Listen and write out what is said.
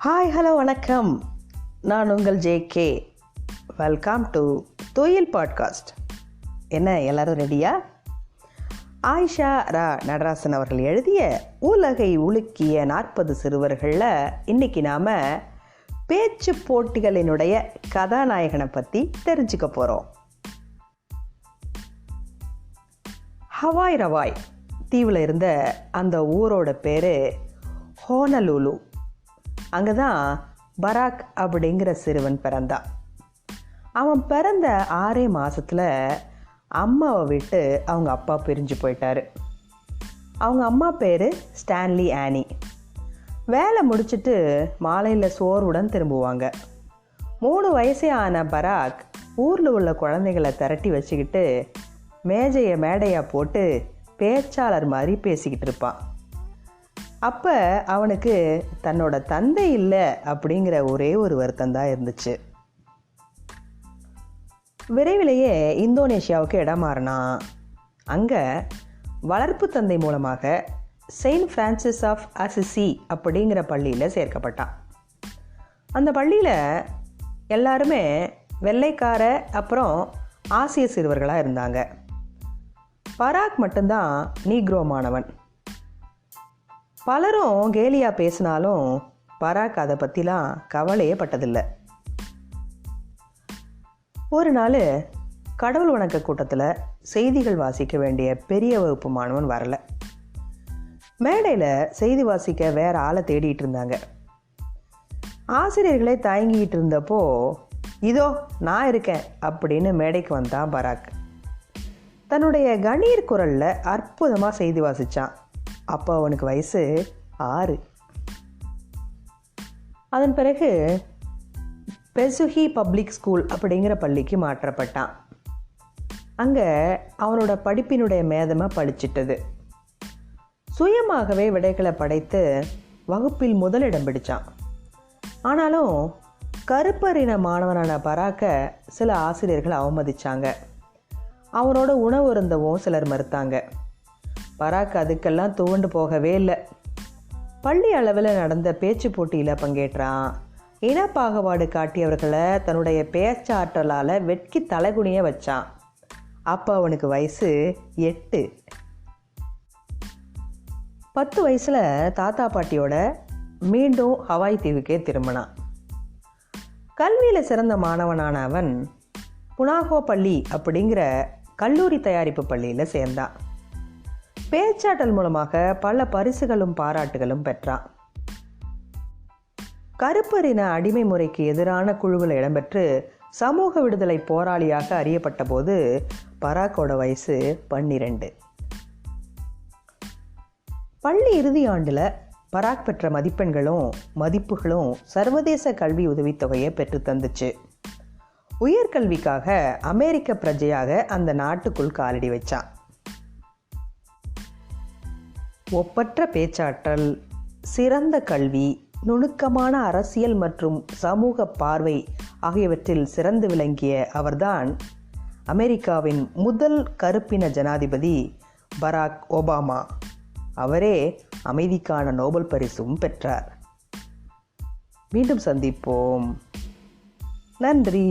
Hi hello வணக்கம். நான் உங்கள் ஜேகே. வெல்கம் டு தொழில் பாட்காஸ்ட். என்ன எல்லாரும் ரெடியா? ஆயிஷா ரா நடராசன் அவர்கள் எழுதிய உலகை உலுக்கிய 40 சிறுவர்களில் இன்றைக்கி நாம் பேச்சு போட்டிகளினுடைய கதாநாயகனை பற்றி தெரிஞ்சுக்க போகிறோம். ஹவாய் ரவாய் தீவில் இருந்த அந்த ஊரோட பேர் ஹோனலுலு. அங்கே தான் பராக் அப்படிங்கிற சிறுவன் பிறந்தான். அவன் பிறந்த 6 மாதத்தில் அம்மாவை விட்டு அவங்க அப்பா பிரிஞ்சு போயிட்டார். அவங்க அம்மா பேர் ஸ்டான்லி ஆனி. வேலை முடிச்சுட்டு மாலையில் சோர்வுடன் திரும்புவாங்க. 3 வயசே ஆன பராக் ஊரில் உள்ள குழந்தைகளை திரட்டி வச்சுக்கிட்டு மேடையாக போட்டு பேச்சாளர் மாதிரி பேசிக்கிட்டு இருப்பான். அப்போ அவனுக்கு தன்னோட தந்தை இல்லை அப்படிங்கிற ஒரே ஒரு வருத்தம் தான் இருந்துச்சு. விரைவிலேயே இந்தோனேஷியாவுக்கு இடம் மாறினான். அங்கே வளர்ப்பு தந்தை மூலமாக செயின்ட் ஃப்ரான்சிஸ் ஆஃப் அசிசி அப்படிங்கிற பள்ளியில் சேர்க்கப்பட்டான். அந்த பள்ளியில் எல்லாருமே வெள்ளைக்கார அப்புறம் ஆசிய சிறுவர்களாக இருந்தாங்க. பராக் மட்டும்தான் நீக்ரோ மாணவன். பலரும் கேலியாக பேசினாலும் பராக் அதை பற்றிலாம் கவலையே பட்டதில்லை. ஒரு நாள் கடவுள் வணக்க கூட்டத்தில் செய்திகள் வாசிக்க வேண்டிய பெரிய வகுப்பு மாணவன் வரல. மேடையில் செய்தி வாசிக்க வேற ஆளை தேடிட்டு இருந்தாங்க. ஆசிரியர்களே தயங்கிட்டு இருந்தப்போ இதோ நான் இருக்கேன் அப்படின்னு மேடைக்கு வந்தான் பராக். தன்னுடைய கணீர் குரலில் அற்புதமாக செய்தி வாசித்தான். அப்போ அவனுக்கு வயசு 6. அதன் பிறகு பெசுஹி பப்ளிக் ஸ்கூல் அப்படிங்கிற பள்ளிக்கு மாற்றப்பட்டான். அங்கே அவனோட படிப்பினுடைய மேதமை பழிச்சிட்டது. சுயமாகவே விடைகளை படைத்து வகுப்பில் முதலிடம் பிடித்தான். ஆனாலும் கருப்பரின மாணவனான பராக்கை சில ஆசிரியர்கள் அவமதித்தாங்க. அவனோட உணவு இருந்தவும் சிலர் மறுத்தாங்க. பராக் அதுக்கெல்லாம் துவண்டு போகவே இல்லை. பள்ளி அளவில் நடந்த பேச்சு போட்டியில் பங்கேற்றான். இனப்பாகுபாடு காட்டியவர்களை தன்னுடைய பேச்சாற்றலால் வெட்கி தலைகுனிய வச்சான். அப்போ அவனுக்கு வயசு 8. 10 வயசில் தாத்தா பாட்டியோட மீண்டும் ஹவாய் தீவுக்கே திரும்பினான். கல்வியில் சிறந்த மாணவனான அவன் புனாகோ பள்ளி அப்படிங்கிற கல்லூரி தயாரிப்பு பள்ளியில் சேர்ந்தான். பேச்சாற்றல் மூலமாக பல பரிசுகளும் பாராட்டுகளும் பெற்றான். கருப்பரின அடிமை முறைக்கு எதிரான குழுவில் இடம்பெற்று சமூக விடுதலை போராளியாக அறியப்பட்ட போது பராக்கோட வயசு 12. பள்ளி இறுதி ஆண்டில் பராக் பெற்ற மதிப்பெண்களும் மதிப்புகளும் சர்வதேச கல்வி உதவித்தொகையை பெற்று தந்துச்சு. உயர்கல்விக்காக அமெரிக்க பிரஜையாக அந்த நாட்டுக்குள் காலடி வச்சான். ஒப்பற்ற பேச்சாற்றல், சிறந்த கல்வி, நுணுக்கமான அரசியல் மற்றும் சமூக பார்வை ஆகியவற்றில் சிறந்து விளங்கிய அவர்தான் அமெரிக்காவின் முதல் கருப்பின ஜனாதிபதி பராக் ஒபாமா. அவரே அமைதிக்கான நோபல் பரிசும் பெற்றார். மீண்டும் சந்திப்போம். நன்றி.